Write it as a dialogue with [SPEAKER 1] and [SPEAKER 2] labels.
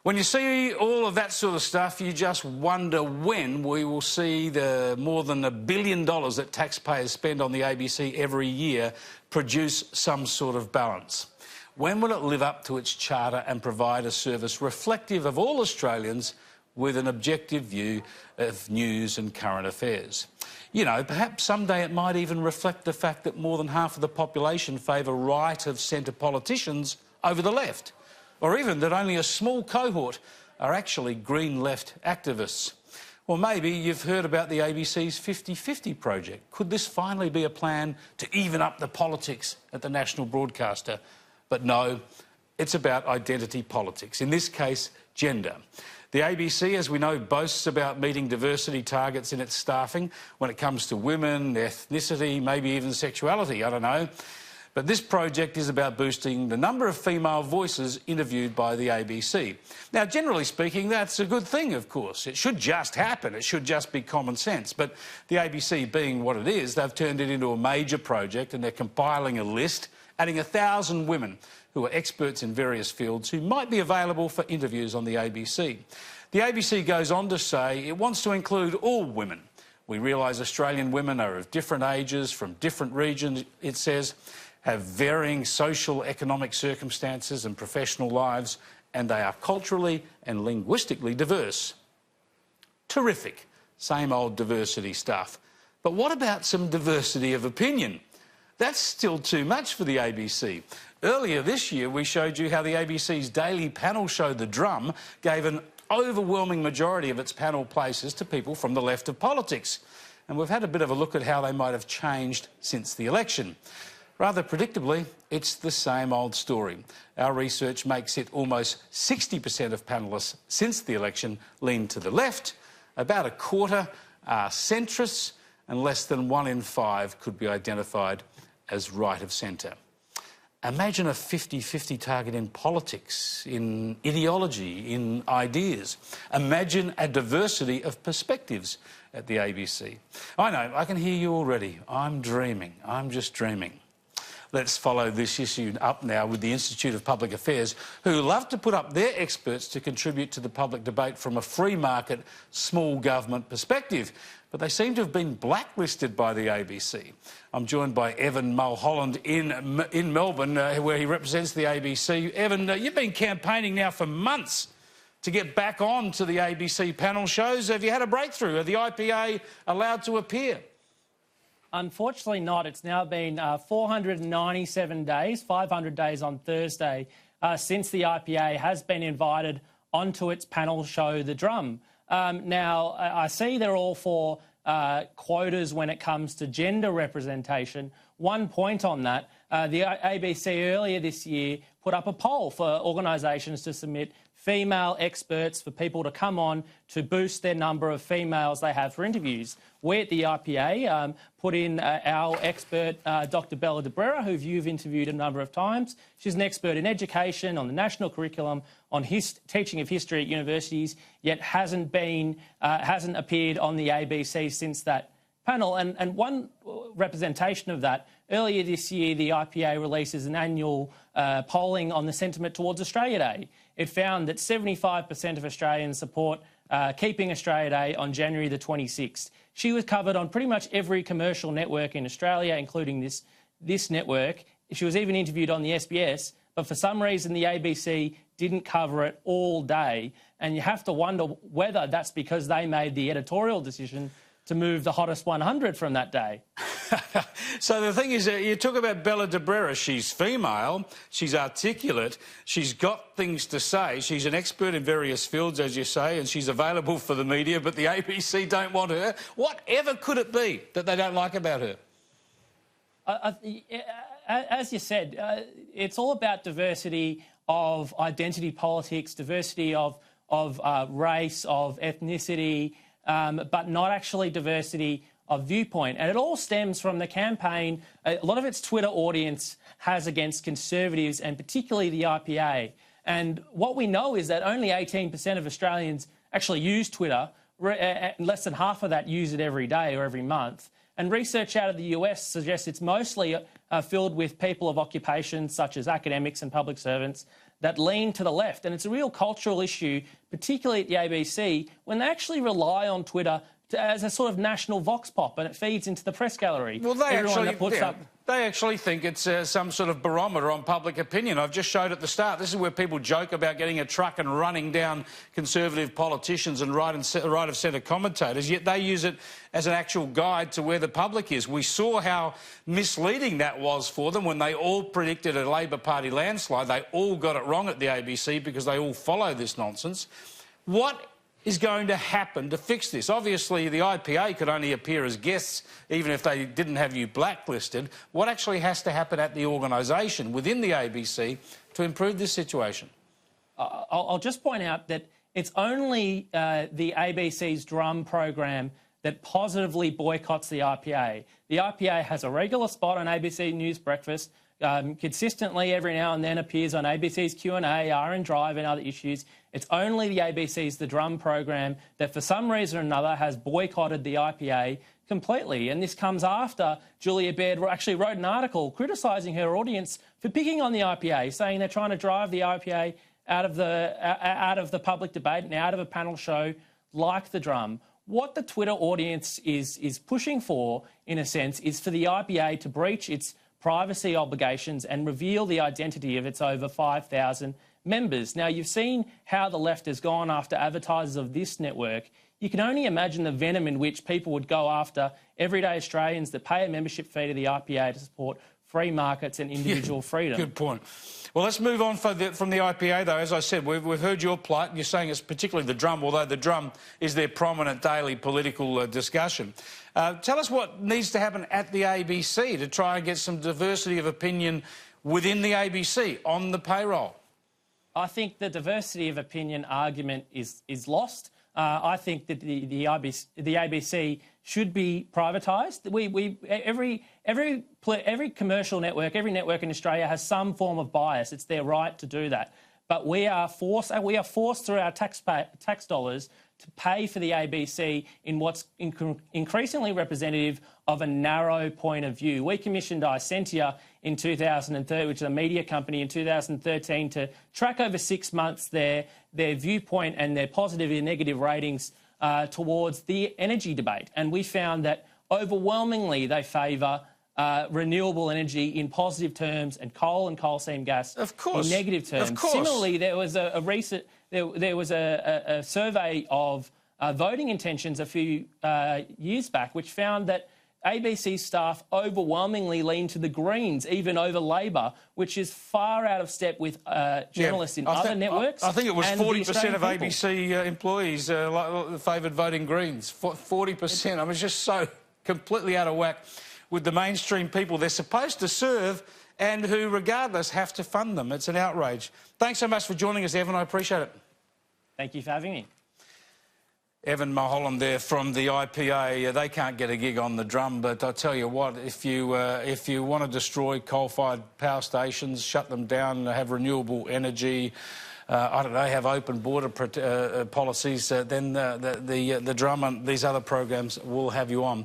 [SPEAKER 1] When you see all of that sort of stuff, you just wonder when we will see the more than $1 billion that taxpayers spend on the ABC every year produce some sort of balance. When will it live up to its charter and provide a service reflective of all Australians with an objective view of news and current affairs? You know, perhaps someday it might even reflect the fact that more than half of the population favour right-of-centre politicians over the left, or even that only a small cohort are actually Green left activists. Or maybe you've heard about the ABC's 50-50 project. Could this finally be a plan to even up the politics at the national broadcaster? But no, it's about identity politics, in this case, gender. The ABC, as we know, boasts about meeting diversity targets in its staffing when it comes to women, ethnicity, maybe even sexuality, I don't know. But this project is about boosting the number of female voices interviewed by the ABC. Now, generally speaking, that's a good thing, of course. It should just happen. It should just be common sense. But the ABC, being what it is, they've turned it into a major project and they're compiling a list, adding 1,000 women who are experts in various fields who might be available for interviews on the ABC. The ABC goes on to say it wants to include all women. We realise Australian women are of different ages, from different regions, it says, have varying social, economic circumstances and professional lives, and they are culturally and linguistically diverse. Terrific. Same old diversity stuff. But what about some diversity of opinion? That's still too much for the ABC. Earlier this year, we showed you how the ABC's daily panel show, The Drum, gave an overwhelming majority of its panel places to people from the left of politics. And we've had a bit of a look at how they might have changed since the election. Rather predictably, it's the same old story. Our research makes it almost 60% of panellists since the election lean to the left, about a quarter are centrists, and less than 1 in 5 could be identified as right of centre. Imagine a 50-50 target in politics, in ideology, in ideas. Imagine a diversity of perspectives at the ABC. I know, I can hear you already. I'm dreaming. I'm just dreaming. Let's follow this issue up now with the Institute of Public Affairs, who love to put up their experts to contribute to the public debate from a free market, small government perspective. But they seem to have been blacklisted by the ABC. I'm joined by Evan Mulholland in Melbourne, where he represents the ABC. Evan, you've been campaigning now for months to get back on to the ABC panel shows. Have you had a breakthrough? Are the IPA allowed to appear?
[SPEAKER 2] Unfortunately not. It's now been 497 days, 500 days on Thursday, since the IPA has been invited onto its panel show, The Drum. Now, I see they're all for quotas when it comes to gender representation. One point on that, the ABC earlier this year put up a poll for organisations to submit female experts for people to come on to boost their number of females they have for interviews. We at the IPA put in our expert, Dr. Bella de Brera, who you've interviewed a number of times. She's an expert in education, on the national curriculum, on teaching of history at universities, yet hasn't appeared on the ABC since that panel. And one representation of that, earlier this year, the IPA releases an annual polling on the sentiment towards Australia Day. It found that 75% of Australians support keeping Australia Day on January the 26th. She was covered on pretty much every commercial network in Australia, including this network. She was even interviewed on the SBS, but for some reason the ABC didn't cover it all day. And you have to wonder whether that's because they made the editorial decision to move the hottest 100 from that day.
[SPEAKER 1] So the thing is, you talk about Bella de Brera. She's female, she's articulate, she's got things to say, she's an expert in various fields, as you say, and she's available for the media, but the ABC don't want her. Whatever could it be that they don't like about her?
[SPEAKER 2] As you said, it's all about diversity of identity politics, diversity of race, of ethnicity, but not actually diversity of viewpoint. And it all stems from the campaign a lot of its Twitter audience has against Conservatives and particularly the IPA. And what we know is that only 18% of Australians actually use Twitter. Less than half of that use it every day or every month. And research out of the US suggests it's mostly filled with people of occupations such as academics and public servants that lean to the left. And it's a real cultural issue, particularly at the ABC, when they actually rely on Twitter as a sort of national vox pop, and it feeds into the press gallery.
[SPEAKER 1] Well, they actually think it's some sort of barometer on public opinion. I've just showed at the start, this is where people joke about getting a truck and running down Conservative politicians and right of centre commentators, yet they use it as an actual guide to where the public is. We saw how misleading that was for them when they all predicted a Labor Party landslide. They all got it wrong at the ABC because they all follow this nonsense. What is going to happen to fix this? Obviously, the IPA could only appear as guests even if they didn't have you blacklisted. What actually has to happen at the organisation within the ABC to improve this situation?
[SPEAKER 2] I'll just point out that it's only the ABC's Drum program that positively boycotts the IPA. The IPA has a regular spot on ABC News Breakfast, consistently every now and then appears on ABC's Q&A, RN Drive and other issues. It's only the ABC's The Drum program that for some reason or another has boycotted the IPA completely. And this comes after Julia Baird actually wrote an article criticising her audience for picking on the IPA, saying they're trying to drive the IPA out of the public debate and out of a panel show like The Drum. What the Twitter audience is pushing for, in a sense, is for the IPA to breach its privacy obligations and reveal the identity of its over 5,000 members. Now, you've seen how the left has gone after advertisers of this network. You can only imagine the venom in which people would go after everyday Australians that pay a membership fee to the IPA to support free markets and individual freedom.
[SPEAKER 1] Good point. Well, let's move on from the IPA, though. As I said, we've heard your plight, and you're saying it's particularly The Drum, although The Drum is their prominent daily political discussion. Tell us what needs to happen at the ABC to try and get some diversity of opinion within the ABC on the payroll.
[SPEAKER 2] I think the diversity of opinion argument is lost. I think that the ABC should be privatised. Every commercial network, every network in Australia has some form of bias. It's their right to do that. But we are forced through our tax dollars to pay for the ABC in what's increasingly representative of a narrow point of view. We commissioned Isentia in 2013, which is a media company, in 2013 to track over 6 months their viewpoint and their positive and negative ratings towards the energy debate. And we found that overwhelmingly they favour renewable energy in positive terms and coal seam gas in negative terms.
[SPEAKER 1] Of course.
[SPEAKER 2] Similarly, there was a survey of voting intentions a few years back which found that ABC staff overwhelmingly lean to the Greens, even over Labor, which is far out of step with journalists in other networks.
[SPEAKER 1] I think it was 40% of ABC employees favoured voting Greens. 40%. I mean, it's just so completely out of whack with the mainstream people they're supposed to serve and who, regardless, have to fund them. It's an outrage. Thanks so much for joining us, Evan. I appreciate it.
[SPEAKER 2] Thank you for having me.
[SPEAKER 1] Evan Mulholland there from the IPA. They can't get a gig on The Drum, but I tell you what, if you want to destroy coal-fired power stations, shut them down, have renewable energy, I don't know, have open border policies, then the Drum and these other programs will have you on.